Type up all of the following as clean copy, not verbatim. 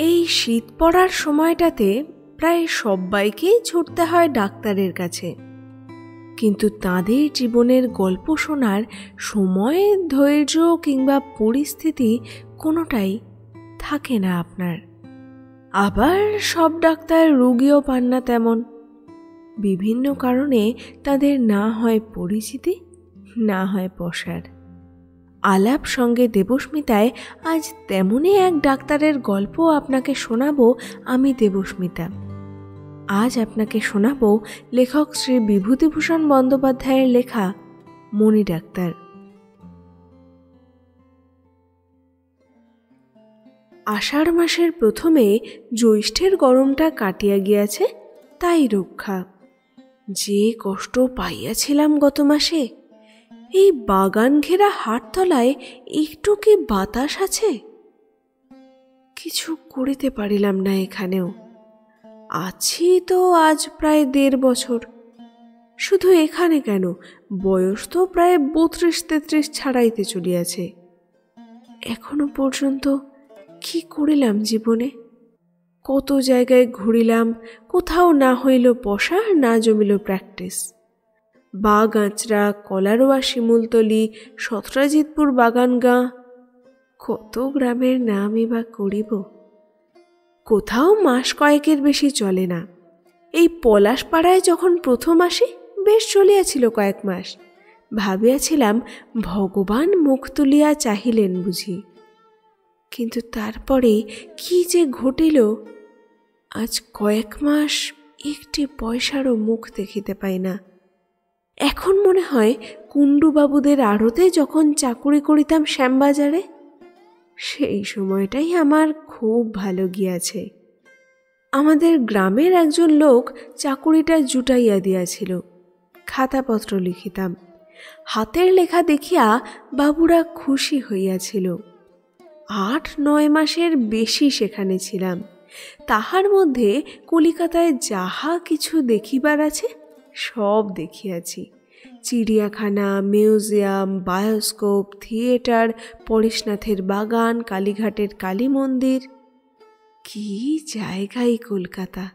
এই শীত পড়ার সময়টাতে প্রায় সবাইকেই ছুটতে হয় ডাক্তারের কাছে, কিন্তু তাদের জীবনের গল্প শোনার সময়, ধৈর্য কিংবা পরিস্থিতি কোনোটাই থাকে না আপনার। আবার সব ডাক্তার রোগীও পান না তেমন। বিভিন্ন কারণে তাদের না হয় পরিচিতি, না হয় পসার। আলাপ সঙ্গে দেবস্মিতায় আজ তেমনই এক ডাক্তারের গল্প আপনাকে শোনাবো। আমি দেবস্মিতা। আজ আপনাকে শোনাবো লেখক শ্রী বিভূতিভূষণ বন্দ্যোপাধ্যায়ের লেখা মণি ডাক্তার। আষাঢ় মাসের প্রথমে জ্যৈষ্ঠের গরমটা কাটিয়া গিয়াছে, তাই রক্ষা। যে কষ্ট পাইয়াছিলাম গত মাসে, এই বাগান ঘেরা হাটতলায় একটু কি বাতাস আছে? কিছু করিতে পারিলাম না এখানেও। আছি তো আজ প্রায় 1.5 বছর। শুধু এখানে কেন, বয়স তো প্রায় 32-33 ছাড়াইতে চলিয়াছে। এখনো পর্যন্ত কি করিলাম জীবনে? কত জায়গায় ঘুরিলাম, কোথাও না হইল পশা, না জমিল প্র্যাকটিস। বাগাঁচড়া, কলারোয়া, শিমুলতলি, সত্রাজিতপুর বাগানগাঁ, কত গ্রামের নামই বা করিব। কোথাও মাস কয়েকের বেশি চলে না। এই পলাশপাড়ায় যখন প্রথম আসি, বেশ চলিয়াছিল কয়েক মাস। ভাবিয়াছিলাম ভগবান মুখ তুলিয়া চাহিলেন বুঝি। কিন্তু তারপরে কি যে ঘটিল, আজ কয়েক মাস একটি পয়সারও মুখ দেখিতে পাই না। এখন মনে হয় কুণ্ডুবাবুদের আড়তে যখন চাকুরি করিতাম শ্যামবাজারে, সেই সময়টাই আমার খুব ভালো গিয়াছে। আমাদের গ্রামের একজন লোক চাকুরিটা জুটাইয়া দিয়াছিল। খাতাপত্র লিখিতাম। হাতের লেখা দেখিয়া বাবুরা খুশি হইয়াছিল। 8-9 মাসের বেশি সেখানে ছিলাম। তাহার মধ্যে কলিকাতায় যাহা কিছু দেখিবার আছে সব দেখিয়াছি। চিড়িয়াখানা, মিউজিয়াম, বায়োস্কোপ, থিয়েটার, পরেশনাথের বাগান, কালীঘাটের কালী মন্দির। কি জায়গাই কলকাতা!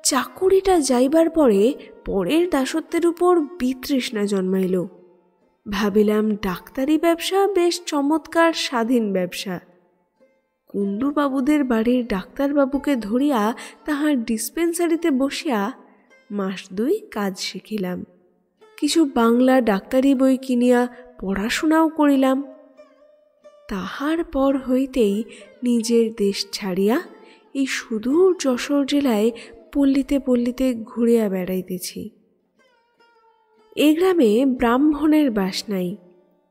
চাকুরিটা যাইবার পরে পরের দাসত্বের উপর বিতৃষ্ণা জন্মাইল। ভাবিলাম ডাক্তারি ব্যবসা বেশ চমৎকার স্বাধীন ব্যবসা। কুণ্ডুবাবুদের বাড়ির ডাক্তারবাবুকে ধরিয়া তাহার ডিসপেন্সারিতে বসিয়া 2 মাস কাজ শিখিলাম। কিছু বাংলা ডাক্তারি বই কিনিয়া পড়াশোনাও করিলাম। তাহার পর হইতেই নিজের দেশ ছাড়িয়া এই সুদূর যশোর জেলায় পল্লীতে পল্লীতে ঘুরিয়া বেড়াইতেছি। এ গ্রামে ব্রাহ্মণের বাস নাই।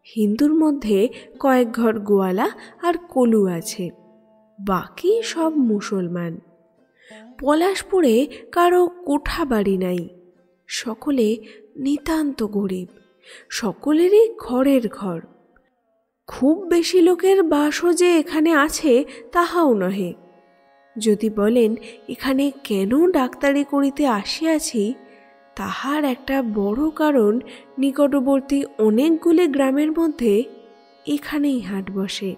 হিন্দুর মধ্যে কয়েক ঘর গোয়ালা আর কলু আছে, বাকি সব মুসলমান। পলাশপুরে কারো কোঠা বাড়ি নাই। সকলে নিতান্ত গরিব, সকলেরই ঘরের ঘর। খুব বেশি লোকের বাসও যে এখানে আছে তাহাও নহে। যদি বলেন এখানে কেন ডাক্তারি করিতে আসিয়াছি, তাহার একটা বড় কারণ নিকটবর্তী অনেকগুলি গ্রামের মধ্যে এখানেই হাট বসে।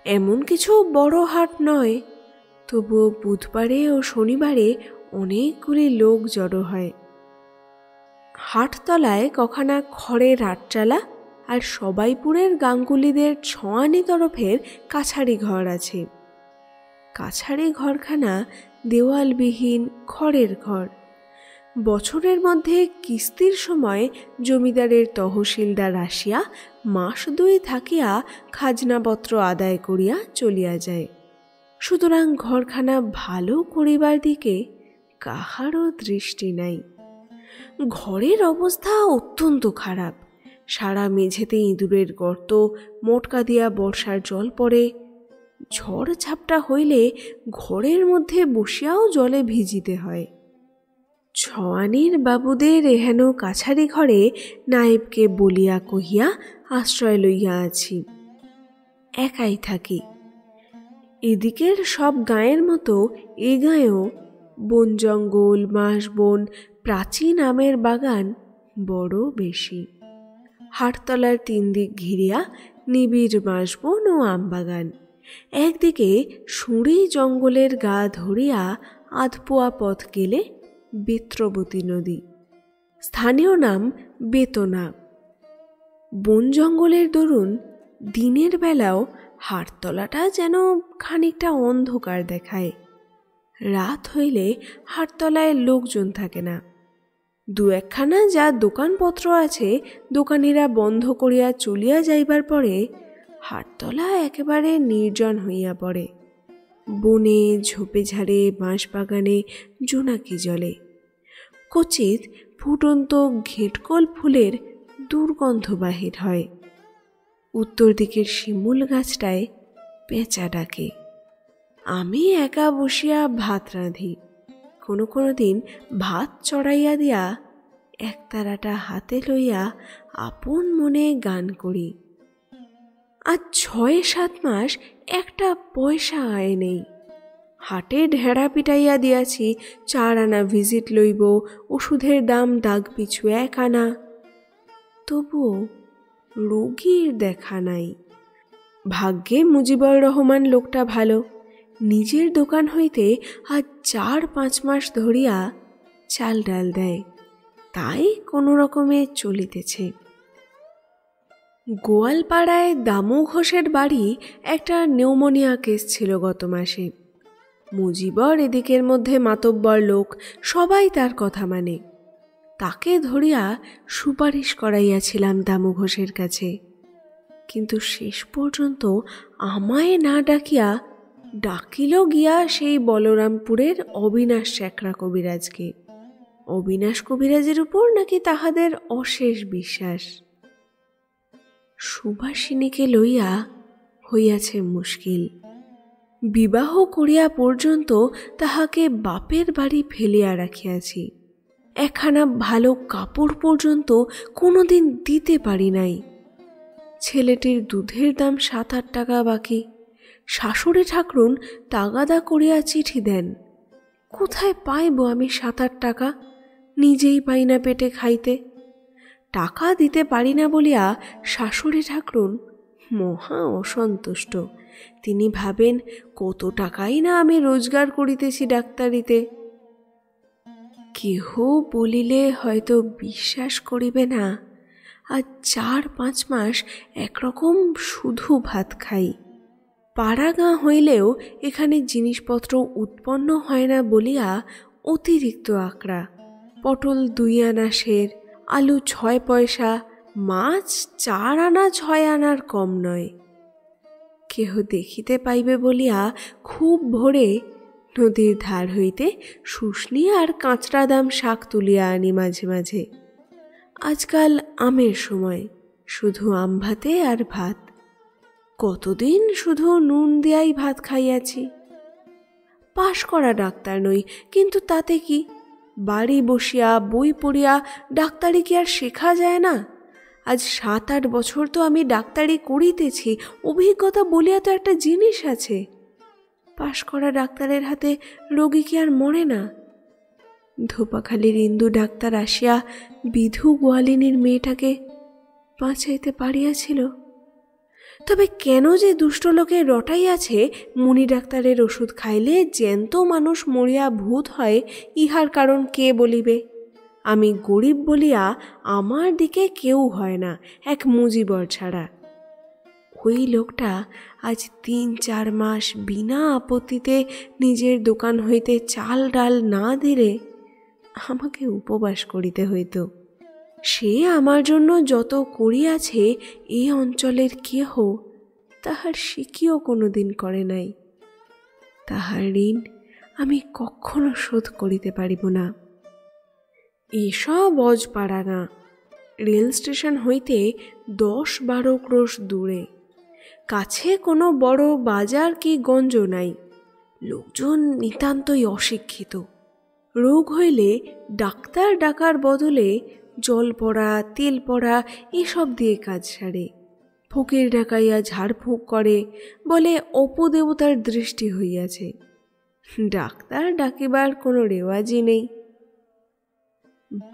এমন কিছু বড় হাট নয়, তবুও বুধবারে ও শনিবারে অনেকগুলি লোক জড়ো হয়। হাটতলায় কখানা খড়ের আটচালা আর সবাইপুরের গাঙ্গুলিদের ছোঁয়ানি তরফের কাছারি ঘর আছে। কাছারি ঘরখানা দেওয়ালবিহীন খড়ের ঘর। বছরের মধ্যে কিস্তির সময় জমিদারের তহসিলদার আসিয়া 2 মাস থাকিয়া খাজনাপত্র আদায় করিয়া চলিয়া যায়। সুতরাং ঘরখানা ভালো করিবার দিকে কাহারও দৃষ্টি নাই। ঘরের অবস্থা অত্যন্ত খারাপ। সারা মেঝেতে ইঁদুরের গর্ত, মোটকা দিয়া বর্ষার জল পড়ে। ঝড় ঝাপটা হইলে ঘরের মধ্যে বসিয়াও জলে ভিজিতে হয়। ছোঁয়ানির বাবুদের এহেন কাছারি ঘরে নায়েবকে বলিয়া কহিয়া আশ্রয় লইয়া আছি। একাই থাকি। এদিকের সব গাঁয়ের মতো এ গাঁয়েও বন জঙ্গল, বাঁশবন, প্রাচীন আমের বাগান বড় বেশি। হাটতলার 3 দিক ঘিরিয়া নিবিড় বাঁশবন ও আমবাগান। একদিকে সুঁড়ি জঙ্গলের গা ধরিয়া আধপোয়া পথ গেলে বেত্রবতী নদী, স্থানীয় নাম বেতনা। বন জঙ্গলের দরুন দিনের বেলাও হাটতলাটা যেন খানিকটা অন্ধকার দেখায়। রাত হইলে হাটতলায় লোকজন থাকে না। দু একখানা যা দোকানপত্র আছে, দোকানিরা বন্ধ করিয়া চলিয়া যাইবার পরে হাটতলা একেবারে নির্জন হইয়া পড়ে। বনে ঝোপে ঝাড়ে বাঁশবাগানে জোনাকি জলে। কচিত ফুটন্ত ঘেটকল ফুলের দুর্গন্ধ বাহির হয়। উত্তর দিকের শিমুল গাছটায় পেঁচা ডাকে। আমি একা বসিয়া ভাত রাঁধি। কোনো কোনো দিন ভাত চড়াইয়া দিয়া একতারাটা হাতে লইয়া আপন মনে গান করি। আজ 6-7 মাস একটা পয়সা আয় নেই। হাটে ঢেড়া পিটাইয়া দিয়াছি 4 আনা ভিজিট লইব, ওষুধের দাম দাগ পিছু 1 আনা। তবুও রোগীর দেখা নাই। ভাগ্যে মুজিবুর রহমান লোকটা ভালো, নিজের দোকান হইতে আজ 4-5 মাস ধরিয়া চাল ডাল দেয়, তাই কোনো রকমে চলিতেছে। গোয়ালপাড়ায় দামু ঘোষের বাড়ি একটা নিউমোনিয়া কেস ছিল গত মাসে। মুজিবর এদিকের মধ্যে মাতব্বর লোক, সবাই তার কথা মানে। তাকে ধরিয়া সুপারিশ করাইয়াছিলাম দামু ঘোষের কাছে, কিন্তু শেষ পর্যন্ত আমায় না ডাকিয়া ডাকিল গিয়া সেই বলরামপুরের অবিনাশ শেখরা কবিরাজকে। অবিনাশ কবিরাজের উপর নাকি তাহাদের অশেষ বিশ্বাস। সুভাষিনীকে লইয়া হইয়াছে মুশকিল। বিবাহ করিয়া পর্যন্ত তাহাকে বাপের বাড়ি ফেলিয়া রাখিয়াছি। একখানা ভালো কাপড় পর্যন্ত কোনোদিন দিতে পারি নাই। ছেলেটির দুধের দাম 7-8 টাকা বাকি। শাশুড়ি ঠাকরুন তাগাদা করিয়া চিঠি দেন। কোথায় পাইব আমি 7-8 টাকা? নিজেই পাই না পেটে খাইতে। টাকা দিতে পারি না বলিয়া শাশুড়ি ঠাকরুন মহা অসন্তুষ্ট। তিনি ভাবেন কত টাকাই না আমি রোজগার করিতেছি ডাক্তারিতে। কেহ বলিলে হয়তো বিশ্বাস করিবে না, আজ 4-5 মাস একরকম শুধু ভাত খাই। পাড়া গাঁ হইলেও এখানে জিনিসপত্র উৎপন্ন হয় না বলিয়া অতিরিক্ত আঁকড়া। পটল 2 আনা সের, আলু 6 পয়সা, মাছ 4 আনা 6 আনার কম নয়। কেহ দেখিতে পাইবে বলিয়া খুব ভোরে নদীর ধার হইতে শুশনি আর কাঁচরা দাম শাক তুলিয়া আনি মাঝে মাঝে। আজকাল আমের সময়, শুধু আম ভাতে আর ভাত। কতদিন শুধু নুন দিয়াই ভাত খাইয়াছি। পাশ করা ডাক্তার নই, কিন্তু তাতে কি? বাড়ি বসিয়া বই পড়িয়া ডাক্তারি কি আর শেখা যায় না? আজ 7-8 বছর তো আমি ডাক্তারি করিতেছি। অভিজ্ঞতা বলিয়া তো একটা জিনিস আছে। পাশ করা ডাক্তারের হাতে রোগী কি আর মরে না? ধোপাখালির ইন্দু ডাক্তার আসিয়া বিধু গোয়ালিনীর মেয়েটাকে বাঁচাইতে পারিয়াছিল। তবে কেন যে দুষ্ট লোকে রটাইয়াছে মুনি ডাক্তারের ওষুধ খাইলে জ্যান্ত মানুষ মরিয়া ভূত হয়, ইহার কারণ কে বলিবে? আমি গরিব বলিয়া আমার দিকে কেউ হয় না, এক মুজিবর ছাড়া। ওই লোকটা আজ 3-4 মাস বিনা আপত্তিতে নিজের দোকান হইতে চাল ডাল না দিলে আমাকে উপবাস করিতে হইত। সে আমার জন্য যত করিয়াছে এ অঞ্চলের কেহ তাহার শিখিও কোনোদিন করে নাই। তাহার ঋণ আমি কখনো শোধ করিতে পারিব না। এসব অজপাড়া না, রেল স্টেশন হইতে 10-12 ক্রোশ দূরে। কাছে কোনো বড় বাজার কি গঞ্জ নাই। লোকজন নিতান্তই অশিক্ষিত। রোগ হইলে ডাক্তার ডাকার বদলে জল পড়া, তেল পড়া এসব দিয়ে কাজ সারে। ফকির ডাকাইয়া ঝাড়ফুঁক করে, বলে অপদেবতার দৃষ্টি হইয়াছে। ডাক্তার ডাকিবার কোনো রেওয়াজই নেই।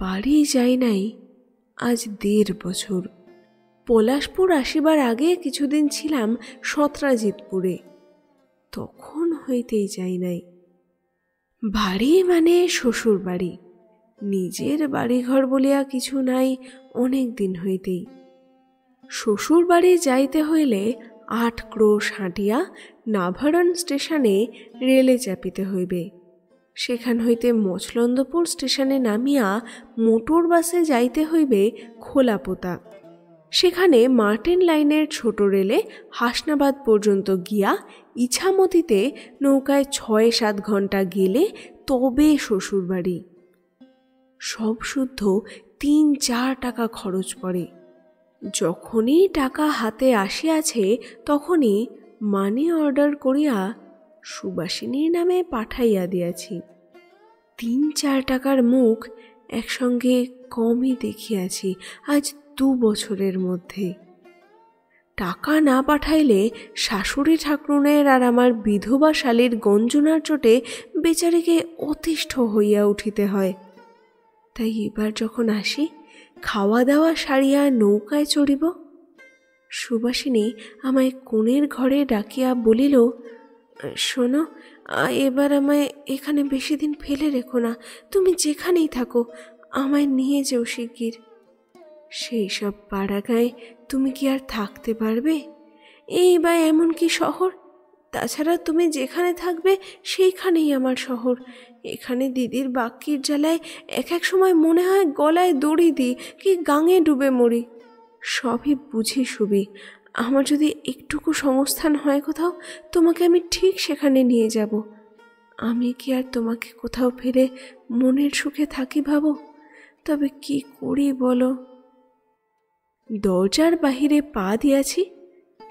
বাড়ি যাই নাই আজ 1.5 বছর। পলাশপুর আসিবার আগে কিছুদিন ছিলাম সত্রাজিৎপুরে। তখন হইতেই চাই নাই। বাড়ি মানে শ্বশুর বাড়ি, নিজের বাড়িঘর বলিয়া কিছু নাই অনেক দিন হইতেই। শ্বশুর বাড়ি যাইতে হইলে 8 ক্রোশ হাঁটিয়া নাভারণ স্টেশনে রেলে চাপিতে হইবে। সেখান হইতে মচলন্দপুর স্টেশনে নামিয়া মোটর বাসে যাইতে হইবে খোলাপোতা। সেখানে মার্টিন লাইনের ছোট রেলে হাসনাবাদ পর্যন্ত গিয়া ইছামতিতে নৌকায় 6-7 ঘন্টা গেলে তবে শ্বশুরবাড়ি। সব শুদ্ধ 3-4 টাকা খরচ পড়ে। যখনই টাকা হাতে আসিয়াছে তখনই মানি অর্ডার করিয়া সুবাসিনীর নামে পাঠাইয়া দিয়াছি। 3-4 টাকার মুখ একসঙ্গে কমই দেখিয়াছি আজ 2 বছরের মধ্যে। টাকা না পাঠাইলে শাশুড়ি ঠাকরুনের আর আমার বিধবা শালীর গঞ্জনার চোটে বেচারিকে অতিষ্ঠ হইয়া উঠিতে হয়। তাই এবার যখন আসি, খাওয়া দাওয়া সারিয়া নৌকায় চড়িব, সুবাসিনী আমায় কোণের ঘরে ডাকিয়া বলিল, শোনো, এবার আমায় এখানে বেশি দিন ফেলে রেখো না, তুমি যেখানেই থাকো আমায় নিয়ে যেও শিগগির। সেই সব পাড়াগাঁয়ে তুমি কি আর থাকতে পারবে? এই বা এমন কি শহর? তাছাড়া তুমি যেখানে থাকবে সেইখানেই আমার শহর। এখানে দিদির বাক্যির জ্বালায় এক সময় মনে হয় গলায় দড়ি দিই কি গাঙে ডুবে মরি। সবই বুঝি সুবি, আমার যদি একটুকু সংস্থান হয় কোথাও, তোমাকে আমি ঠিক সেখানে নিয়ে যাব। আমি কি আর তোমাকে কোথাও ফেলে মনের সুখে থাকি ভাবো? তবে কি করি বলো? দরজার বাহিরে পা দিয়াছি,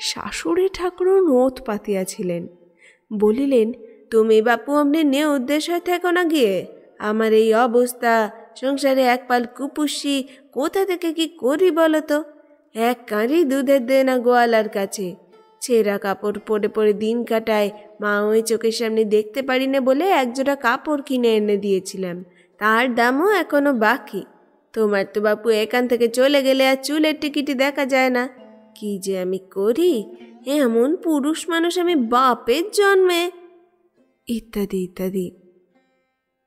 শাশুড়ি ঠাকুরুন ওত পাতিয়াছিলেন। বলিলেন, তুমি বাপু অমনি নে উদ্দেশ্য থেকো না গিয়ে। আমার এই অবস্থা, সংসারে এক পাল কুপুষি, কোথা থেকে কি করি বলো তো? এক কাঁড়ি দুধের দে না গোয়ালার কাছে, ছেঁড়া কাপড় পরে পরে দিন কাটায়। মা ওই চোখের সামনে দেখতে পারি না বলে একজোড়া কাপড় কিনে এনে দিয়েছিলাম, তার দামও এখনো বাকি। তোমার তো বাপু এখান থেকে চলে গেলে আর চুলের টিকিটি দেখা যায় না। কি যে আমি করি, এমন পুরুষ মানুষ আমি বাপের জন্মে, ইত্যাদি ইত্যাদি।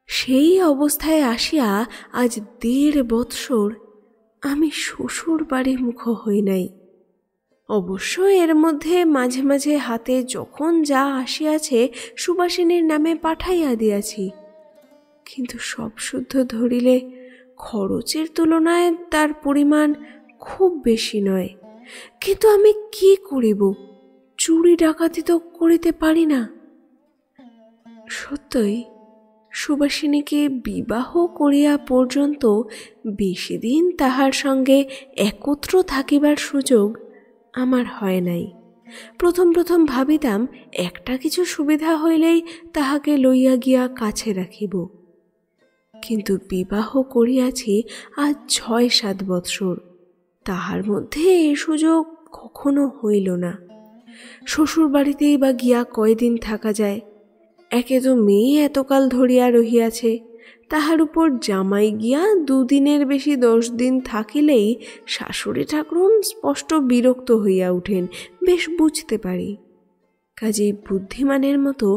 সেই অবস্থায় আসিয়া আজ 1.5 বৎসর আমি শ্বশুর বাড়ি মুখ হই নাই। অবশ্য এর মধ্যে মাঝে মাঝে হাতে যখন যা আসিয়াছে সুবাসিনীর নামে পাঠাইয়া দিয়াছি, কিন্তু সব শুদ্ধ ধরিলে খরচের তুলনায় তার পরিমাণ খুব বেশি নয়। কিন্তু আমি কি করিব? চুরি ডাকাতি তো করিতে পারি না। সত্যই সুবাসিনীকে বিবাহ করিয়া পর্যন্ত বেশি দিন তাহার সঙ্গে একত্র থাকিবার সুযোগ আমার হয় নাই। প্রথম প্রথম ভাবিতাম একটা কিছু সুবিধা হইলেই তাহাকে লইয়া গিয়া কাছে রাখিব, কিন্তু বিবাহ করিয়াছি আজ 6-7 বৎসর, তাহার মধ্যে এ সুযোগ কখনো হইল না। শ্বশুর বাড়িতেই বা গিয়া কয়দিন থাকা যায়? একে তো মেয়ে এতকাল ধরিয়া রহিয়াছে, তাহার উপর জামাই গিয়া 2 দিনের বেশি 10 দিন থাকিলেই শাশুড়ি ঠাকুরুন স্পষ্ট বিরক্ত হইয়া উঠেন, বেশ বুঝতে পারি। কাজেই বুদ্ধিমানের মতো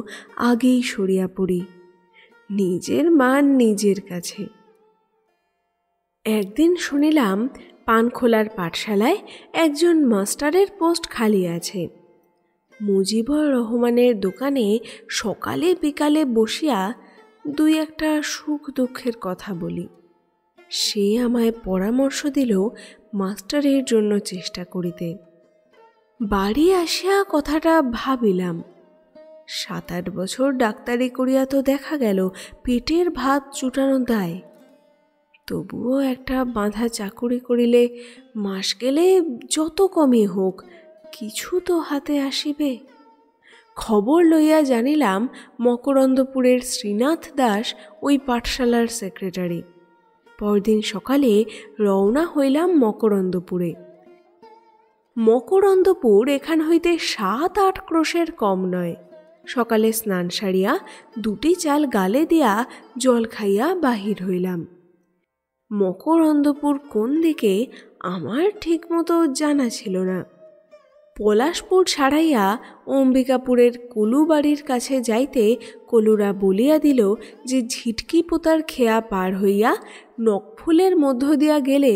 আগেই সরিয়া পড়ি, নিজের মান নিজের কাছে। একদিন শুনিলাম পানখোলার পাঠশালায় একজন মাস্টারের পোস্ট খালি আছে। মুজিবুর রহমানের দোকানে সকালে বিকালে বসিয়া 2-1টা সুখ দুঃখের কথা বলি। সে আমায় পরামর্শ দিল মাস্টারের জন্য চেষ্টা করিতে। বাড়ি আসিয়া কথাটা ভাবিলাম। 7-8 বছর ডাক্তারি করিয়া তো দেখা গেল পেটের ভাত জুটানো দায়। তবুও একটা বাঁধা চাকুরি করিলে মাস গেলে যত কমই হোক কিছু তো হাতে আসিবে। খবর লইয়া জানিলাম মকরন্দপুরের শ্রীনাথ দাস ওই পাঠশালার সেক্রেটারি। পরদিন সকালে রওনা হইলাম মকরন্দপুরে। মকরন্দপুর এখান হইতে 7-8 ক্রোশের কম নয়। সকালে স্নান সারিয়া 2টি চাল গালে দিয়া জল খাইয়া বাহির হইলাম। মকরন্দপুর কোন দিকে আমার ঠিক মতো জানা ছিল না। পলাশপুর ছাড়াইয়া অম্বিকাপুরের কলু বাড়ির কাছে যাইতে কলুরা বলিয়া দিল যে ঝিটকি পোতার খেয়া পার হইয়া নকফুলের মধ্য দিয়া গেলে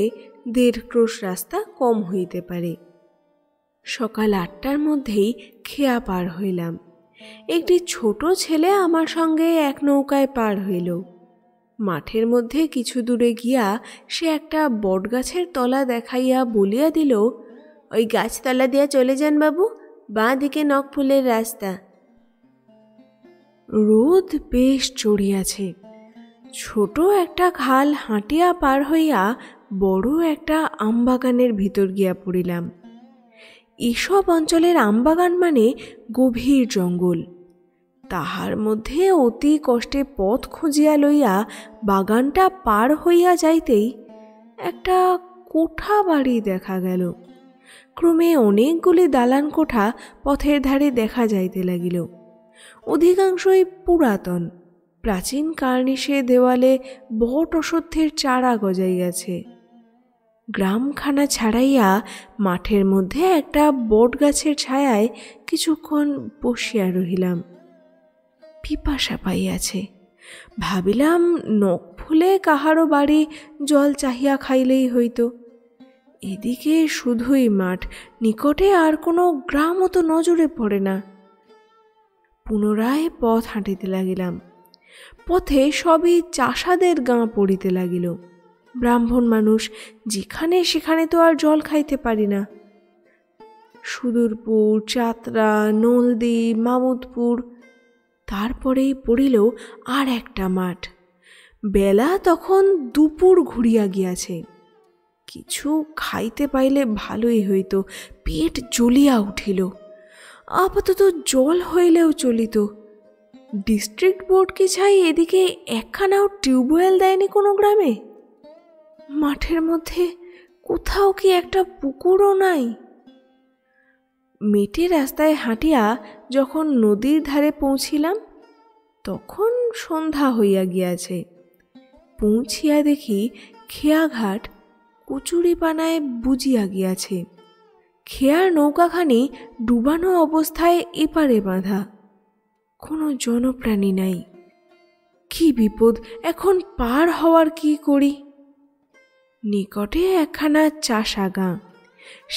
1.5 ক্রোশ রাস্তা কম হইতে পারে। সকাল 8টার মধ্যেই খেয়া পার হইলাম। একটি ছোট ছেলে আমার সঙ্গে এক নৌকায় পার হইল। মাঠের মধ্যে কিছু দূরে গিয়া সে একটা বটগাছের তলা দেখাইয়া বলিয়া দিল, ওই গাছতলা দিয়া চলে যান বাবু, বাঁ দিকে নকফুলের রাস্তা। রোদ বেশ চড়িয়াছে। ছোট একটা খাল হাঁটিয়া পার হইয়া বড় একটা আমবাগানের ভিতর গিয়া পড়িলাম। এসব অঞ্চলের আমবাগান মানে গভীর জঙ্গল। তাহার মধ্যে অতি কষ্টে পথ খুঁজিয়া লইয়া বাগানটা পার হইয়া যাইতেই একটা কোঠা বাড়ি দেখা গেল। ক্রমে অনেকগুলি দালান কোঠা পথের ধারে দেখা যাইতে লাগিল। অধিকাংশই পুরাতন। প্রাচীন কার্নিশে দেওয়ালে বট অশ্বত্থের চারা গজাইয়াছে। গ্রামখানা ছাড়াইয়া মাঠের মধ্যে একটা বট গাছের ছায়ায় কিছুক্ষণ বসিয়া রহিলাম। পিপাসা পাইয়াছে। ভাবিলাম নকফুলে কাহারও বাড়ি জল চাহিয়া খাইলেই হইত। এদিকে শুধুই মাঠ, নিকটে আর কোনো গ্রামও তো নজরে পড়ে না। পুনরায় পথ হাঁটিতে লাগিলাম। পথে সবই চাষাদের গাঁ পড়িতে লাগিল। ব্রাহ্মণ মানুষ, যেখানে সেখানে তো আর জল খাইতে পারি না। সুদূরপুর, চাতরা, নলদি, মামুদপুর, তারপরেই পড়িল আর একটা মাঠ। বেলা তখন দুপুর ঘুরিয়া গিয়াছে। কিছু খাইতে পাইলে ভালোই হইত, পেট জ্বলিয়া উঠিল। আপাতত জল হইলেও চলিত। ডিস্ট্রিক্ট বোর্ড কি ছাই এদিকে একখানাও টিউবওয়েল দেয়নি কোনো গ্রামে? মাঠের মধ্যে কোথাও কি একটা পুকুরও নাই? মেটে রাস্তায় হাঁটিয়া যখন নদীর ধারে পৌঁছিলাম তখন সন্ধ্যা হইয়া গিয়াছে। পৌঁছিয়া দেখি খেয়াঘাট কচুরিপানায় বুঝিয়া গিয়াছে। খেয়ার নৌকাখানি ডুবানো অবস্থায় এপারে বাঁধা। কোনো জনপ্রাণী নাই। কি বিপদ! এখন পার হওয়ার কি করি? নিকটে একখানা চাষা গাঁ।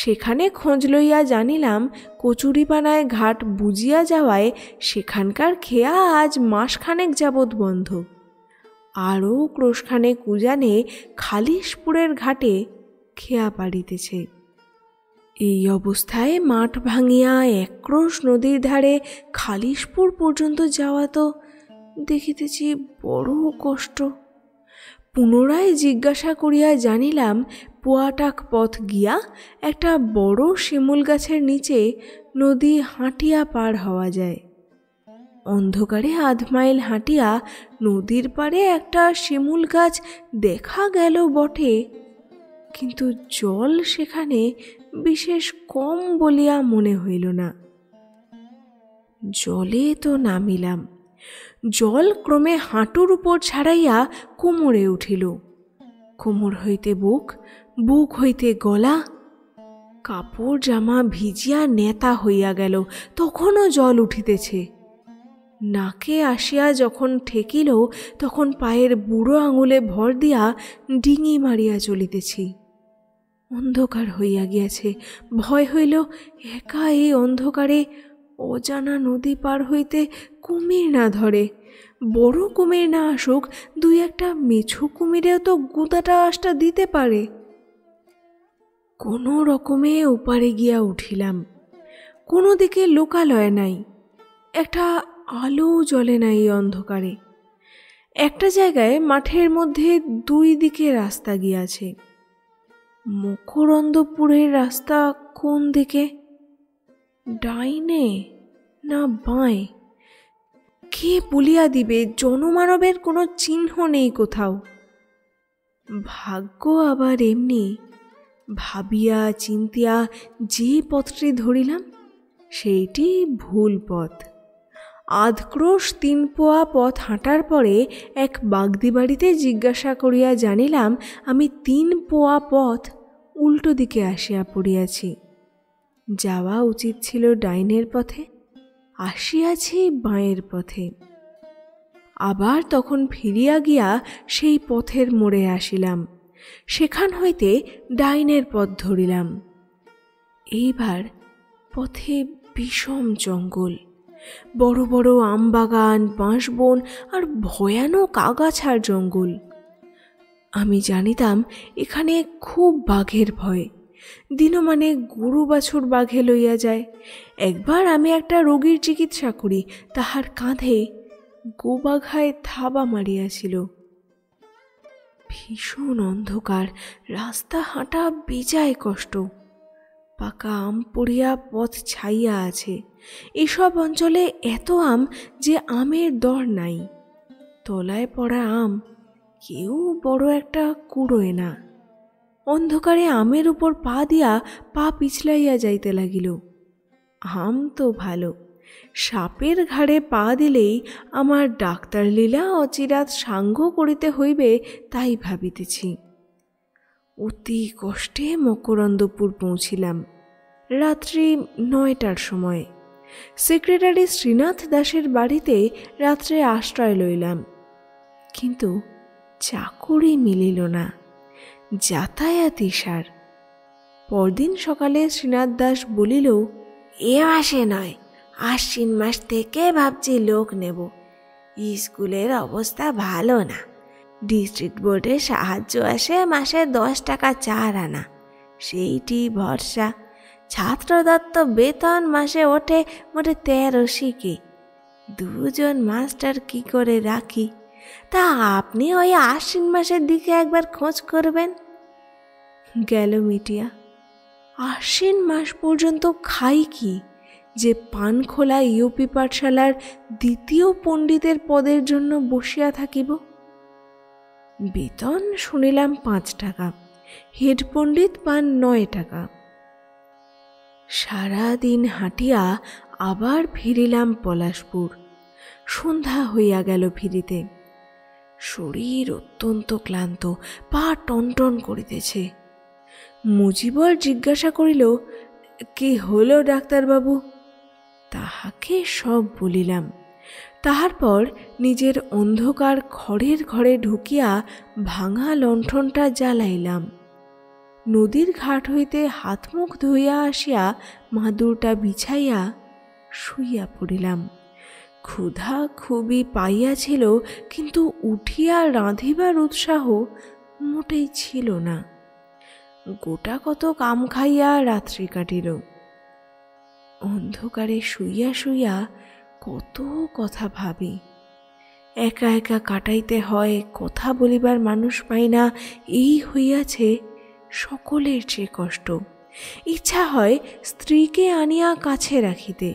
সেখানে খোঁজ লইয়া জানিলাম কচুরিপানায় ঘাট বুঝিয়া যাওয়ায় সেখানকার খেয়া আজ মাসখানেক যাবৎ বন্ধ। আরও ক্রোশখানেক উজানে খালিশপুরের ঘাটে খেয়া পাড়িতেছে। এই অবস্থায় মাঠ ভাঙিয়া 1 ক্রোশ নদীর ধারে খালিশপুর পর্যন্ত যাওয়া তো দেখিতেছি বড় কষ্ট। পুনরায় জিজ্ঞাসা করিয়া জানিলাম পোয়াটাক পথ গিয়া একটা বড় শিমুল গাছের নিচে নদী হাঁটিয়া পার হওয়া যায়। অন্ধকারে 1/2 মাইল হাঁটিয়া নদীর পাড়ে একটা শিমুল গাছ দেখা গেল বটে, কিন্তু জল সেখানে বিশেষ কম বলিয়া মনে হইল না। জলে তো নামিলাম। জল ক্রমে হাঁটুর উপর ছাড়াইয়া কোমরে উঠিল। কোমর হইতে বুক, বুক হইতে গলা। কাপড় জামা ভিজিয়া নেতা হইয়া গেল, তখনও জল উঠিতেছে। নাকে আসিয়া যখন ঠেকিল তখন পায়ের বুড়ো আঙুলে ভর দিয়া ডিঙি মারিয়া চলিতেছি। অন্ধকার হইয়া গিয়াছে। ভয় হইল একা এই অন্ধকারে অজানা নদী পার হইতে কুমির না ধরে। বড় কুমির না আসুক, 2-1টা মেছো কুমিরেও তো গুঁতাটা আশটা দিতে পারে। কোনো রকমে ওপারে গিয়া উঠিলাম। কোনো দিকে লোকালয় নাই, একটা আলো জ্বলে না এই অন্ধকারে। একটা জায়গায় মাঠের মধ্যে 2 দিকে রাস্তা গিয়াছে। মকরন্দপুরের রাস্তা কোন দিকে? ডাইনে না বাঁয়ে? কে বলিয়া দিবে? জনমানবের কোনো চিহ্ন নেই কোথাও। ভাগ্য আবার এমনি। ভাবিয়া চিন্তিয়া যে পথটি ধরিলাম সেইটি ভুল পথ। 1/2 ক্রোশ 3 পোয়া পথ হাঁটার পরে এক বাগদি বাড়িতে জিজ্ঞাসা করিয়া জানিলাম আমি 3 পোয়া পথ উল্টো দিকে আসিয়া পড়িয়াছি। যাওয়া উচিত ছিল ডাইনের পথে, আসিয়াছি বাঁয়ের পথে। আবার তখন ফিরিয়া গিয়া সেই পথের মোড়ে আসিলাম, সেখান হইতে ডাইনের পথ ধরিলাম। এইবার পথে বিষম জঙ্গল, বড় বড় আমবাগান, বাঁশবন আর ভয়ানক আগাছার জঙ্গল। আমি জানিতাম এখানে খুব বাঘের ভয়, দিনমানে গরু বাছুর বাঘে লইয়া যায়। একবার আমি একটা রোগীর চিকিৎসা করি, তাহার কাঁধে গোবাঘায় থাবা মারিয়াছিল। ভীষণ অন্ধকার, রাস্তা হাঁটা বেজায় কষ্ট। পাকা আম পড়িয়া পথ ছাইয়া আছে। এসব অঞ্চলে এত আম যে আমের দর নাই। তলায় পড়া আম কেউ বড় একটা কুড়োয় না। অন্ধকারে আমের উপর পা দিয়া পা পিছলাইয়া যাইতে লাগিল। আম তো ভালো, সাপের ঘাড়ে পা দিলেই আমার ডাক্তার লীলা অচিরাত সাঙ্গ করিতে হইবে, তাই ভাবিতেছি। অতি কষ্টে মকরন্দপুর পৌঁছিলাম রাত্রি 9টার সময়। সেক্রেটারি শ্রীনাথ দাসের বাড়িতে রাত্রে আশ্রয় লইলাম, কিন্তু চাকরি মিলিল না, যাতায়াত ইসার। পরদিন সকালে শ্রীনাথ দাস বলিল, এ মাসে নয়, আশ্বিন মাস থেকে ভাবছি লোক নেব। স্কুলের অবস্থা ভালো না, ডিস্ট্রিক্ট বোর্ডের সাহায্য আসে মাসে 10 টাকা 4 আনা, সেইটি ভরসা। ছাত্রদত্ত বেতন মাসে ওঠে মোটে 13 কি। 2 জন মাস্টার কি করে রাখি। তা আপনি ওই আশ্বিন মাসের দিকে একবার খোঁজ করবেন। গেল মিটিয়া। আশ্বিন মাস পর্যন্ত খাই কি, যে পানখোলা ইউপি পাঠশালার 2য় পণ্ডিতের পদের জন্য বসিয়া থাকিব। বেতন শুনিলাম 5 টাকা, হেড পণ্ডিত পান 9 টাকা। সারাদিন হাঁটিয়া আবার ফিরিলাম পলাশপুর। সন্ধ্যা হইয়া গেল ফিরিতে। শরীর অত্যন্ত ক্লান্ত, পা টনটন করিতেছে। মুজিবর জিজ্ঞাসা করিল, কি হলো ডাক্তারবাবু? তাহাকে সব বলিলাম। তাহার পর নিজের অন্ধকার খড়ের ঘরে ঢুকিয়া ভাঙা লণ্ঠনটা জ্বালাইলাম। নদীর ঘাট হইতে হাত মুখ ধুইয়া আসিয়া মাদুরটা বিছাইয়া শুইয়া পড়িলাম। ক্ষুধা খুবই পাইয়াছিল, কিন্তু উঠিয়া রাঁধিবার উৎসাহ মোটেই ছিল না। গোটা কত কাম খাইয়া রাত্রি কাটিল। অন্ধকারে শুইয়া শুইয়া কত কথা ভাবি। একা একা কাটাইতে হয়, কথা বলিবার মানুষ পাই না, এই হইয়াছে সকলের চেয়ে কষ্ট। ইচ্ছা হয় স্ত্রীকে আনিয়া কাছে রাখিতে।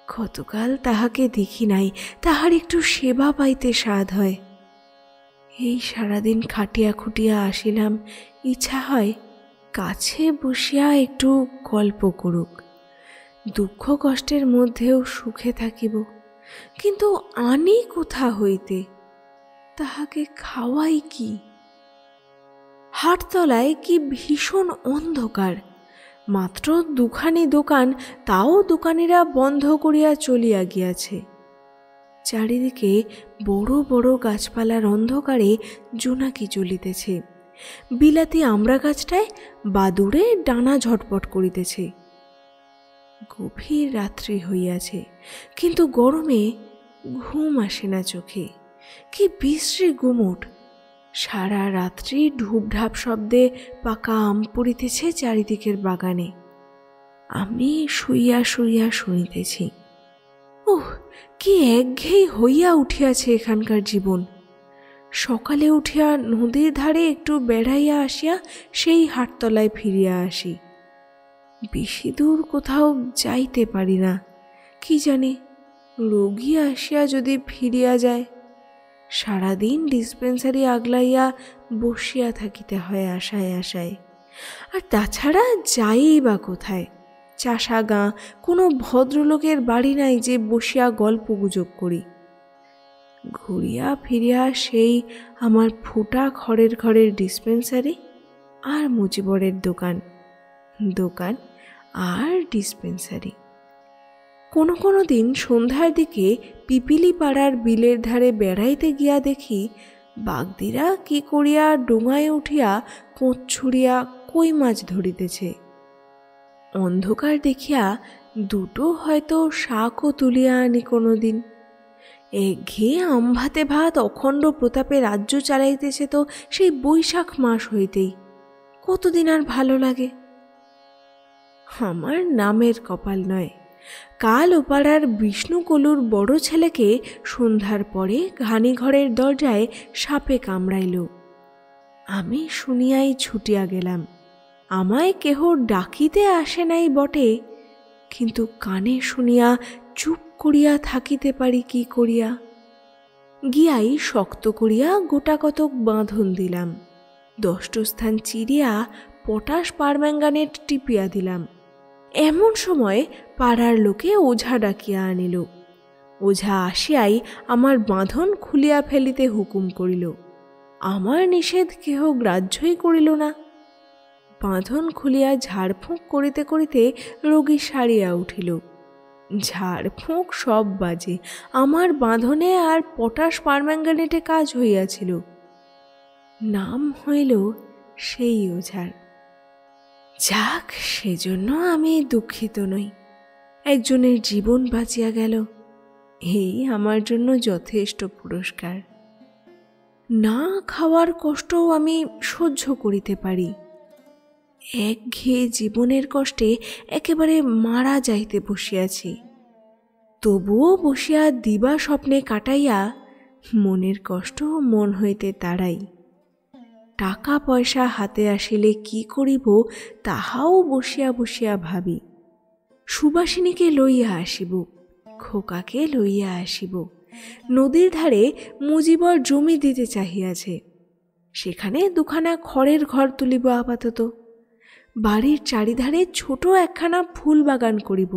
কতকাল তাহাকে দেখি নাই, তাহার একটু সেবা পাইতে সাধ হয়। এই সারাদিন খাটিয়া খুটিয়া আসিলাম, ইচ্ছা হয় কাছে বসিয়া একটু গল্প করুক, দুঃখ কষ্টের মধ্যেও সুখে থাকিব। কিন্তু আনি কোথা হইতে, তাহাকে খাওয়াই কি? হাটতলায় কি ভীষণ অন্ধকার। মাত্র 2খানি দোকান, তাও দোকানিরা বন্ধ করিয়া চলিয়া গিয়াছে। চারিদিকে বড় বড় গাছপালার অন্ধকারে জোনাকি জ্বলিতেছে। বিলাতি আমড়া গাছটায় বাদুড়ে ডানা ঝটপট করিতেছে। গভীর রাত্রি হইয়াছে, কিন্তু গরমে ঘুম আসে না চোখে। কি বিশ্রী গুমট। সারা রাত্রি ঢুপঢাপ শব্দে পাকা আম পড়িতেছে চারিদিকের বাগানে। আমি শুইয়া শুইয়া শুনিতেছি। ওহ, কি একঘেয়ে হইয়া উঠিয়াছে এখানকার জীবন। সকালে উঠিয়া নদীর ধারে একটু বেড়াইয়া আসিয়া সেই হাটতলায় ফিরিয়া আসি। বেশি দূর কোথাও যাইতে পারি না। কি জানি, রোগী আসিয়া যদি ফিরিয়া যায়। সারাদিন ডিসপেন্সারি আগলাইয়া বসিয়া থাকিতে হয় আশায় আশায়। আর তাছাড়া যাই বা কোথায়? চাষা গাঁ, কোনো ভদ্রলোকের বাড়ি নাই যে বসিয়া গল্প গুজব করি। ঘুরিয়া ফিরিয়া সেই আমার ফুটা খড়ের ঘরের ডিসপেন্সারি আর মুজিবরের দোকান। দোকান আর ডিসপেন্সারি। কোনো কোনো দিন সন্ধ্যার দিকে পিপিলি পাড়ার বিলের ধারে বেড়াইতে গিয়া দেখি বাগদিরা কি করিয়া ডোঙায় উঠিয়া কোঁচ ছুড়িয়া কই মাছ ধরিতেছে। অন্ধকার দেখিয়া দুটো হয়তো শাকও তুলিয়া আনি কোনোদিন। একঘেয়ে আমভাতে ভাত অখণ্ড প্রতাপে রাজ্য চালাইতেছে তো সেই বৈশাখ মাস হইতেই, কতদিন আর ভালো লাগে। আমার নামের কপাল নয়, কাল ওপাড়ার বিষ্ণুকলুর বড় ছেলেকে সন্ধ্যার পরে ঘানিঘরের দরজায় সাপে কামড়াইল। আমি শুনিয়াই ছুটিয়া গেলাম। আমায় কেহ ডাকিতে আসে নাই বটে, কিন্তু কানে শুনিয়া চুপ করিয়া থাকিতে পারি কি করিয়া। গিয়াই শক্ত করিয়া গোটা কতক বাঁধন দিলাম, 10টো স্থান চিরিয়া পটাশ পারম্যাঙ্গানেট টিপিয়া দিলাম। এমন সময় পাড়ার লোকে ওঝা ডাকিয়া আনিল। ওঝা আসিয়াই আমার বাঁধন খুলিয়া ফেলিতে হুকুম করিল। আমার নিষেধ কেহ গ্রাহ্যই করিল না। বাঁধন খুলিয়া ঝাড়ফুঁক করিতে করিতে রোগী সারিয়া উঠিল। ঝাড়ফুঁক সব বাজে, আমার বাঁধনে আর পটাশ পারম্যাঙ্গানেটে কাজ হইয়াছিল। নাম হইল সেই ওঝার। যাক, সেজন্য আমি দুঃখিত নই। একজনের জীবন বাঁচিয়া গেল, এই আমার জন্য যথেষ্ট পুরস্কার। না খাওয়ার কষ্টও আমি সহ্য করিতে পারি। একঘেয়ে জীবনের কষ্টে একেবারে মারা যাইতে বসিয়াছি, তবুও বসিয়া দিবা স্বপ্নে কাটাইয়া মনের কষ্ট মন হইতে তাড়াই। টাকা পয়সা হাতে আসিলে কি করিব তাহাও বসিয়া বসিয়া ভাবি। সুবাসিনীকে লইয়া আসিব, খোকাকে লইয়া আসিব। নদীর ধারে মুজিবর জমি দিতে চাহিয়াছে, সেখানে দুখানা খড়ের ঘর তুলিব আপাতত। বাড়ির চারিধারে ছোট একখানা ফুল বাগান করিব।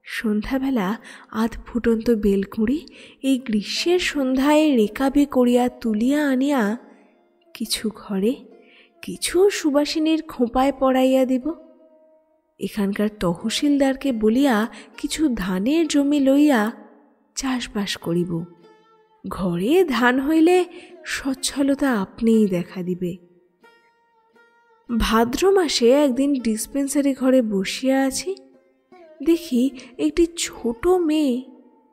সন্ধ্যাবেলা আধ ফুটন্ত বেলকুঁড়ি এই গ্রীষ্মের সন্ধ্যায় রেকাবে করিয়া তুলিয়া আনিয়া কিছু ঘরে, কিছু সুবাসিনীর খোঁপায় পড়াইয়া দিব। এখানকার তহসিলদারকে বলিয়া কিছু ধানের জমি লইয়া চাষবাস করিব। ঘরে ধান হইলে সচ্ছলতা আপনিই দেখা দিবে। ভাদ্র মাসে একদিন ডিসপেন্সারি ঘরে বসিয়া আছি, দেখি একটি ছোট মেয়ে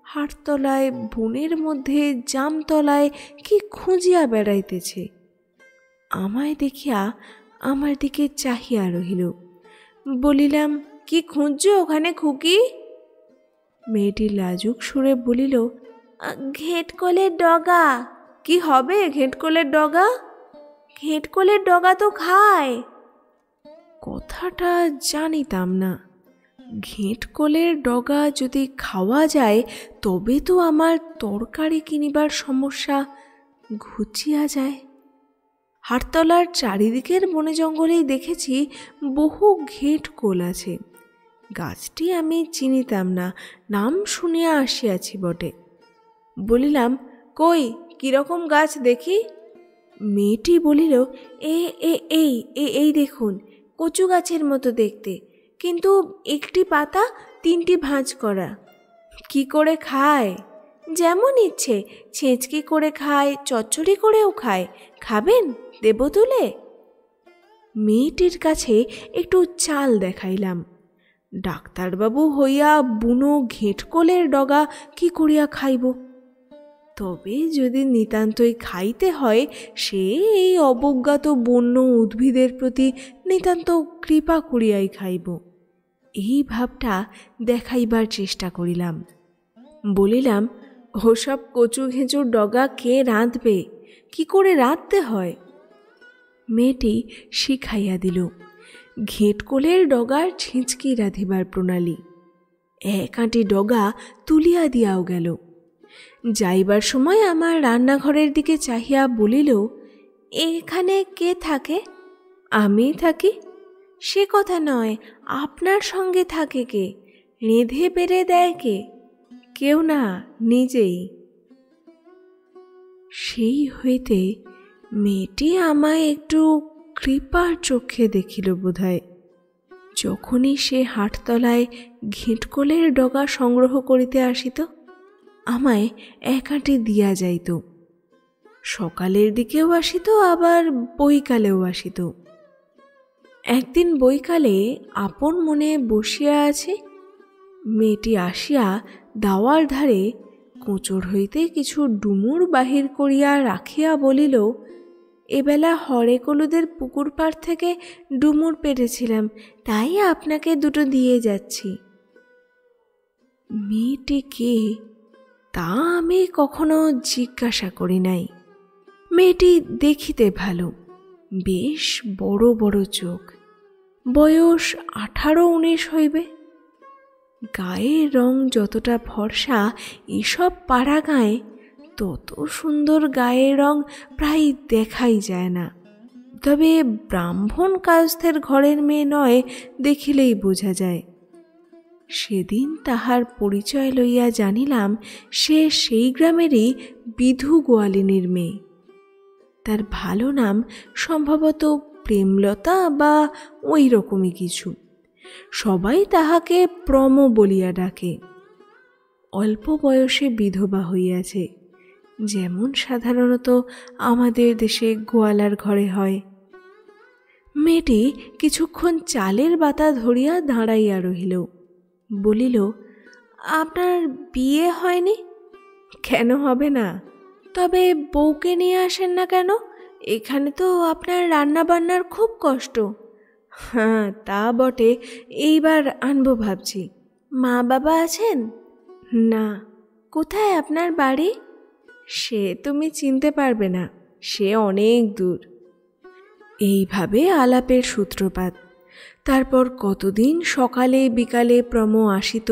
হাটতলায় বনের মধ্যে জামতলায় কি খুঁজিয়া বেড়াইতেছে। আমায় দেখিয়া আমার দিকে চাহিয়া রহিল। বলিলাম, কি খুঁজছ ওখানে খুকি? মেয়েটি লাজুক সুরে বলিল, ঘেঁটকলের ডগা। কি হবে ঘেঁটকলের ডগা? ঘেঁটকলের ডগা তো খায়। কথাটা জানিতাম না। ঘেঁটকলের ডগা যদি খাওয়া যায় তবে তো আমার তরকারি কিনিবার সমস্যা ঘুচিয়া যায়। হাটতলার চারিদিকের বনে জঙ্গলেই দেখেছি বহু ঘেঁটকোল আছে। গাছটি আমি চিনিতাম না, নাম শুনিয়া আসিয়াছি বটে। বলিলাম, কই কিরকম গাছ দেখি? মেয়েটি বলিল, এই দেখুন, কচু গাছের মতো দেখতে, কিন্তু একটি পাতা 3টি ভাঁজ করা। কি করে খায়? যেমন ইচ্ছে, ছেঁচকি করে খায়, চচ্চড়ি করেও খায়। খাবেন? দেব তুলে? মেয়েটির কাছে একটু চাল দেখাইলাম। ডাক্তারবাবু হইয়া বুনো ঘেঁটকলের ডগা কি করিয়া খাইব? তবে যদি নিতান্তই খাইতে হয়, সে এই অবজ্ঞাত বন্য উদ্ভিদের প্রতি নিতান্ত কৃপা করিয়াই খাইব। এই ভাবটা দেখাইবার চেষ্টা করিলাম। বলিলাম, ওসব কচু ঘেঁচুর ডগা কে রাঁধবে? কি করে রাঁধতে হয়? মেয়েটি শিখাইয়া দিল ঘেঁটকলের ডগার ছিঁচকি রাঁধিবার প্রণালী। 1 আঁটি ডগা তুলিয়া দিয়াও গেল। যাইবার সময় আমার রান্নাঘরের দিকে চাহিয়া বলিল, এখানে কে থাকে? আমি থাকি। সে কথা নয়, আপনার সঙ্গে থাকে কে? রেঁধে বেড়ে দেয় কে? কেউ না, নিজেই। সেই হইতে মেয়েটি আমায় একটু কৃপার চোখে দেখিল বোধহয়। যখনই সে হাটতলায় ঘিঁটকলের ডগা সংগ্রহ করিতে আসিত, আমায় এক আঁটি দিয়া যাইত। সকালের দিকেও আসিত, আবার বৈকালেও আসিত। একদিন বৈকালে আপন মনে বসিয়া আছে, মেয়েটি আসিয়া দাওয়ার ধারে কোঁচড় হইতে কিছু ডুমুর বাহির করিয়া রাখিয়া বলিল, এবেলা হরেকলুদের পুকুর পাড় থেকে ডুমুর পেড়েছিলাম, তাই আপনাকে দুটো দিয়ে যাচ্ছি। মেয়েটি কে তা আমি কখনো জিজ্ঞাসা করি নাই। মেয়েটি দেখিতে ভালো, বেশ বড় বড় চোখ, বয়স 18-19 হইবে। গায়ের রং যতটা ফর্সা এসব পাড়া গায়ে, তত সুন্দর গায়ের রং প্রায় দেখাই যায় না। তবে ব্রাহ্মণ কায়স্থের ঘরের মেয়ে নয়, দেখিলেই বোঝা যায়। সেদিন তাহার পরিচয় লইয়া জানিলাম সে সেই গ্রামেরই বিধু গোয়ালিনীর মেয়ে। তার ভালো নাম সম্ভবত প্রেমলতা বা ওই রকমই কিছু। সবাই তাহাকে প্রম বলিয়া ডাকে। অল্প বয়সে বিধবা হইয়াছে, যেমন সাধারণত আমাদের দেশে গোয়ালার ঘরে হয়। মেয়েটি কিছুক্ষণ চালের বাতা ধরিয়া দাঁড়াইয়া রহিল, বলিল, আপনার বিয়ে হয়নি? কেন হবে না? তবে বউকে নিয়ে আসেন না কেন? এখানে তো আপনার রান্না বান্নার খুব কষ্ট। হ্যাঁ, তা বটে, এইবার আনবো ভাবছি। মা বাবা আছেন? না। কোথায় আপনার বাড়ি? সে তুমি চিনতে পারবে না, সে অনেক দূর। এইভাবে আলাপের সূত্রপাত। তারপর কতদিন সকালে বিকালে প্রম আসিত,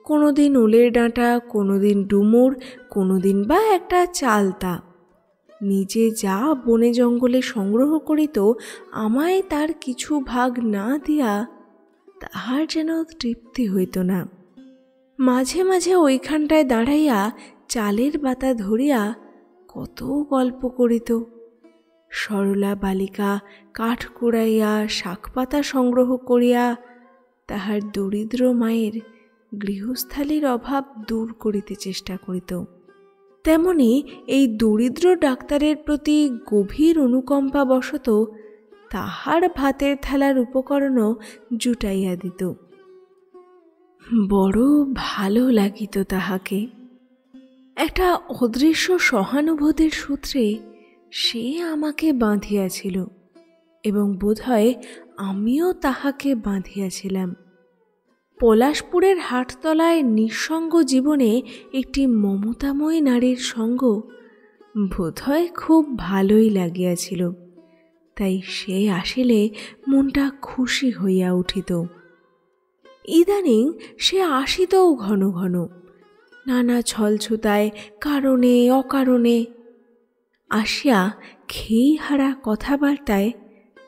কোনোদিন ওলের ডাঁটা, কোনোদিন ডুমুর, কোনোদিন বা একটা চালতা। নিজে যা বনে জঙ্গলে সংগ্রহ করিত, আমায় তার কিছু ভাগ না দিয়া তাহার যেন তৃপ্তি হইত না। মাঝে মাঝে ওইখানটায় দাঁড়াইয়া চালের বাতা ধরিয়া কত গল্প করিত। সরলা বালিকা কাঠ কুড়াইয়া শাকপাতা সংগ্রহ করিয়া তাহার দরিদ্র মায়ের গৃহস্থালির অভাব দূর করিতে চেষ্টা করিত। তেমনি এই দরিদ্র ডাক্তারের প্রতি গভীর অনুকম্পা বশত তাহার ভাতের থালার উপকরণও জুটাইয়া দিত। বড় ভালো লাগিত তাহাকে। একটা অদৃশ্য সহানুভূতির সূত্রে সে আমাকে বাঁধিয়াছিল, এবং বোধহয় আমিও তাহাকে বাঁধিয়াছিলাম। পলাশপুরের হাটতলায় নিঃসঙ্গ জীবনে একটি মমতাময়ী নারীর সঙ্গ বোধহয় খুব ভালোই লাগিয়াছিল, তাই সে আসিলে মনটা খুশি হইয়া উঠিত। ইদানিং সে আসিতও ঘন ঘন, নানা ছলছুতায়, কারণে অকারণে। আসিয়া খেইহারা কথাবার্তায়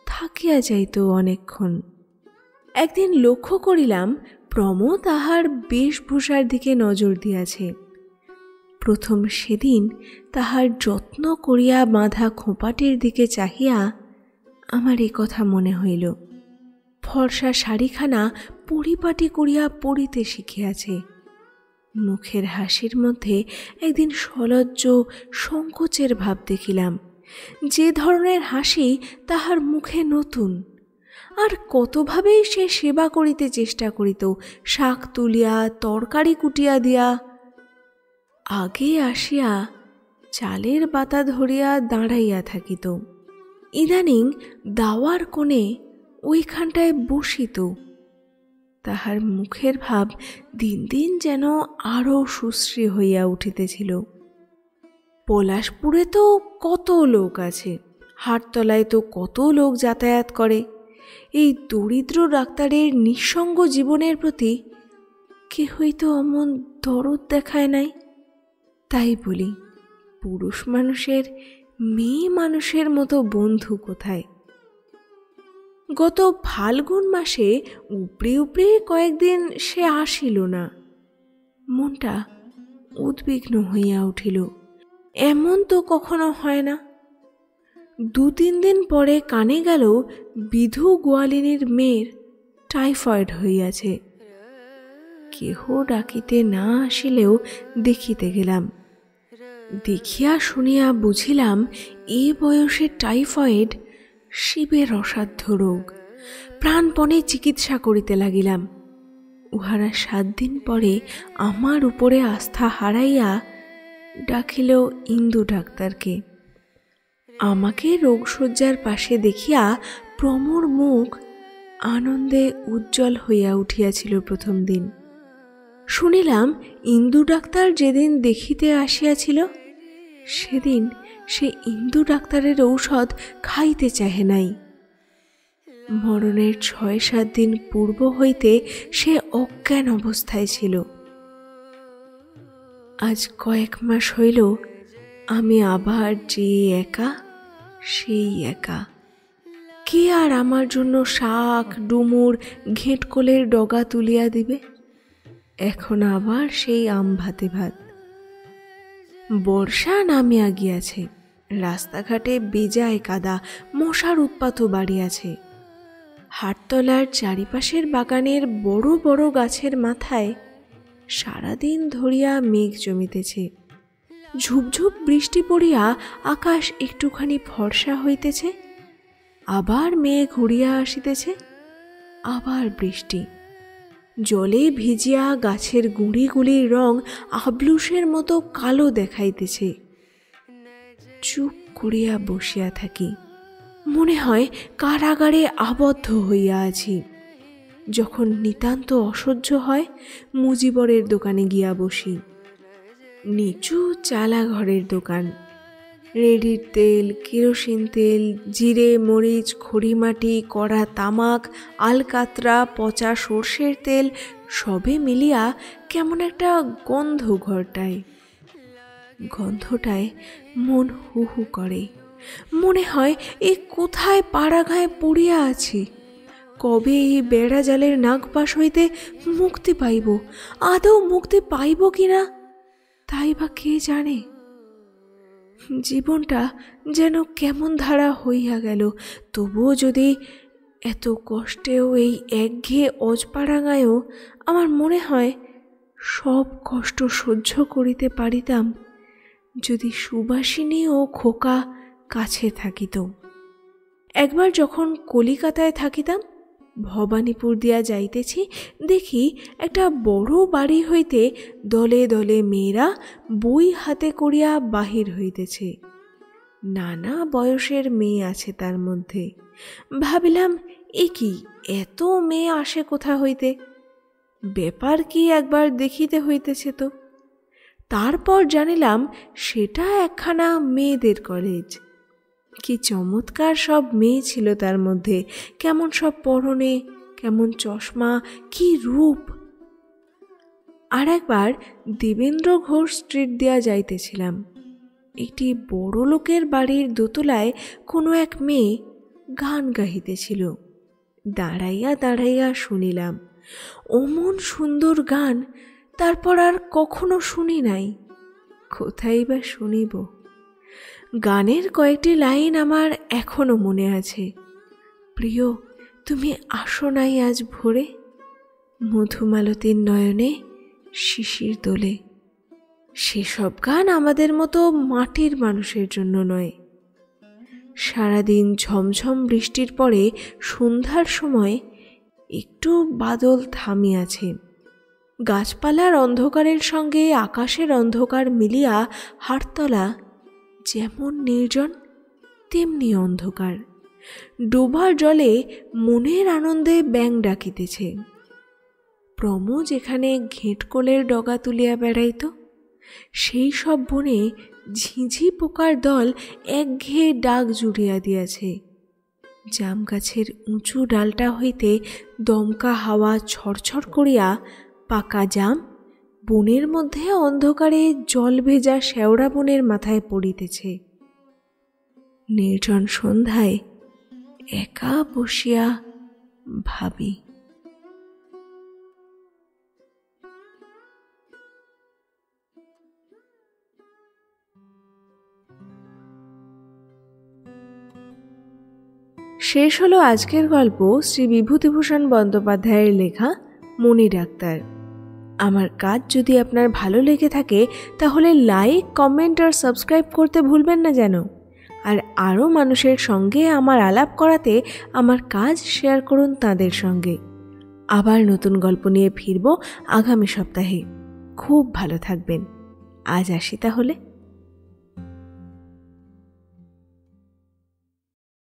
থাকিয়া যাইত অনেকক্ষণ। একদিন লক্ষ্য করিলাম প্রম তাহার বেশভূষার দিকে নজর দিয়াছে। প্রথম সেদিন তাহার যত্ন করিয়া বাঁধা খোঁপাটির দিকে চাহিয়া আমার এ কথা মনে হইল। ফর্সা শাড়িখানা পরিপাটি করিয়া পরিতে শিখিয়াছে। মুখের হাসির মধ্যে একদিন সলজ্জ সংকোচের ভাব দেখিলাম, যে ধরনের হাসি তাহার মুখে নতুন। আর কতভাবেই সে সেবা করিতে চেষ্টা করিত, শাক তুলিয়া, তরকারি কুটিয়া দিয়া। আগে আসিয়া চালের বাতা ধরিয়া দাঁড়াইয়া থাকিত, ইদানিং দাওয়ার কোণে ওইখানটায় বসিত। তাহার মুখের ভাব দিন দিন যেন আরও সুশ্রী হইয়া উঠিতেছিল। পলাশপুরে তো কত লোক আছে, হাটতলায় তো কত লোক যাতায়াত করে। এই দরিদ্র ডাক্তারের নিঃসঙ্গ জীবনের প্রতি কেহই তো অমন দরদ দেখায় নাই। তাই বলি, পুরুষ মানুষের মেয়ে মানুষের মতো বন্ধু কোথায়? গত ফাল্গুন মাসে উপরে উপরে কয়েকদিন সে আসিল না। মনটা উদ্বিগ্ন হইয়া উঠিল। এমন তো কখনো হয় না। 2-3 দিন পরে কানে গেল বিধু গোয়ালিনীর মেয়ের টাইফয়েড হইয়াছে। কেহ ডাকিতে না আসিলেও দেখিতে গেলাম। দেখিয়া শুনিয়া বুঝিলাম এ বয়সে টাইফয়েড শিবের অসাধ্য রোগ। প্রাণপণে চিকিৎসা করিতে লাগিলাম। উহারা 7 দিন পরে আমার উপরে আস্থা হারাইয়া ডাকিল ইন্দু ডাক্তারকে। আমাকে রোগশয্যার পাশে দেখিয়া প্রমোর মুখ আনন্দে উজ্জ্বল হইয়া উঠিয়াছিল। প্রথম দিন শুনিলাম ইন্দু ডাক্তার যেদিন দেখিতে আসিয়াছিল সেদিন সে ইন্দু ডাক্তারের ঔষধ খাইতে চাহে নাই। মরণের 6-7 দিন পূর্ব হইতে সে অজ্ঞান অবস্থায় ছিল। আজ কয়েক মাস হইল আমি আবার যে একা সেই একা। কে আর আমার জন্য শাক, ডুমুর, ঘেঁটকোলের ডগা তুলিয়া দিবে? এখন আবার সেই আম ভাতে ভাত। বর্ষা নামিয়া গিয়াছে। রাস্তাঘাটে বেজায় কাদা, মশার উৎপাতও বাড়িয়াছে। হাটতলার চারিপাশের বাগানের বড় বড় গাছের মাথায় সারাদিন ধরিয়া মেঘ জমিতেছে। ঝুপঝুপ বৃষ্টি পড়িয়া আকাশ একটুখানি ফর্সা হইতেছে, আবার মেঘ উড়িয়া আসিতেছে, আবার বৃষ্টি। জলে ভিজিয়া গাছের গুঁড়িগুলির রং আবলুসের মতো কালো দেখাইতেছে। চুপ করিয়া বসিয়া থাকি। মনে হয় কারাগারে আবদ্ধ হইয়া আছি। যখন নিতান্ত অসহ্য হয় মুজিবরের দোকানে গিয়া বসি। নিচু চালা ঘরের দোকান। রেডির তেল, কেরোসিন তেল, জিরে, মরিচ, খড়িমাটি, কড়া তামাক, আলকাতরা, পচা সর্ষের তেল সবে মিলিয়া কেমন একটা গন্ধ ঘরটায়। গন্ধটায় মন হু হু করে। মনে হয় এ কোথায় পাড়াগাঁয়ে পড়িয়া আছি। কবে এই বেড়া জালের নাগপাশ হইতে মুক্তি পাইব? আদৌ মুক্তি পাইব কিনা তাই বা কে জানে। জীবনটা যেন কেমন ধারা হইয়া গেল। তবুও যদি এত কষ্টেও এই একঘেয়ে অজপাড়াগাঁয়েও আমার মনে হয় সব কষ্ট সহ্য করিতে পারিতাম যদি সুবাসিনী ও খোকা কাছে থাকিত। একবার যখন কলিকাতায় থাকিতাম, ভবানীপুর দিয়া যাইতেছি, দেখি একটা বড় বাড়ি হইতে দলে দলে মেয়েরা বই হাতে করিয়া বাহির হইতেছে। নানা বয়সের মেয়ে আছে তার মধ্যে। ভাবিলাম এ কি, এত মেয়ে আসে কোথা হইতে? ব্যাপার কি একবার দেখিতে হইতেছে তো। তারপর জানিলাম সেটা একখানা মেয়েদের কলেজ। কি চমৎকার সব মেয়ে ছিল তার মধ্যে, কেমন সব পরনে, কেমন চশমা, কি রূপ। আর একবার দেবেন্দ্র ঘোষ স্ট্রিট দিয়া যাইতেছিলাম। একটি বড় লোকের বাড়ির দোতলায় কোনো এক মেয়ে গান গাহিতেছিল। দাঁড়াইয়া দাঁড়াইয়া শুনিলাম। অমন সুন্দর গান তারপর আর কখনো শুনি নাই। কোথায় বা শুনিব? গানের কয়েকটি লাইন আমার এখনো মনে আছে। প্রিয়, তুমি আসো নাই আজ ভোরে, মধুমালতীর নয়নে শিশির দোলে। সেসব গান আমাদের মতো মাটির মানুষের জন্য নয়। সারাদিন ঝমঝম বৃষ্টির পরে সন্ধ্যার সময় একটু বাদল থামিয়াছে। গাছপালার অন্ধকারের সঙ্গে আকাশের অন্ধকার মিলিয়া হাটতলা যেমন নির্জন তেমনি অন্ধকার। ডোবার জলে মনের আনন্দে ব্যাঙ ডাকিতেছে। প্রমো যেখানে ঘেঁটকোলের ডগা তুলিয়া বেড়াইত, সেই সব বনে ঝিঝি পোকার দল একঘেয়ে ডাক জুড়িয়া দিয়াছে। জাম গাছের উঁচু ডালটা হইতে দমকা হাওয়া ছড়ছড় করিয়া পাকা জাম বনের মধ্যে অন্ধকারে জল ভেজা শেওড়া বনের মাথায় পড়িতেছে। নির্জন সন্ধ্যায় একা বসিয়া ভাবি। শেষ হলো আজকের গল্প শ্রী বিভূতিভূষণ বন্দ্যোপাধ্যায়ের লেখা মণি ডাক্তার। আমার কাজ যদি আপনার ভালো লেগে থাকে তাহলে লাইক, কমেন্ট আর সাবস্ক্রাইব করতে ভুলবেন না যেন। আর আরও মানুষের সঙ্গে আমার আলাপ করাতে আমার কাজ শেয়ার করুন তাদের সঙ্গে। আবার নতুন গল্প নিয়ে ফিরব আগামী সপ্তাহে। খুব ভালো থাকবেন। আজ আসি তাহলে।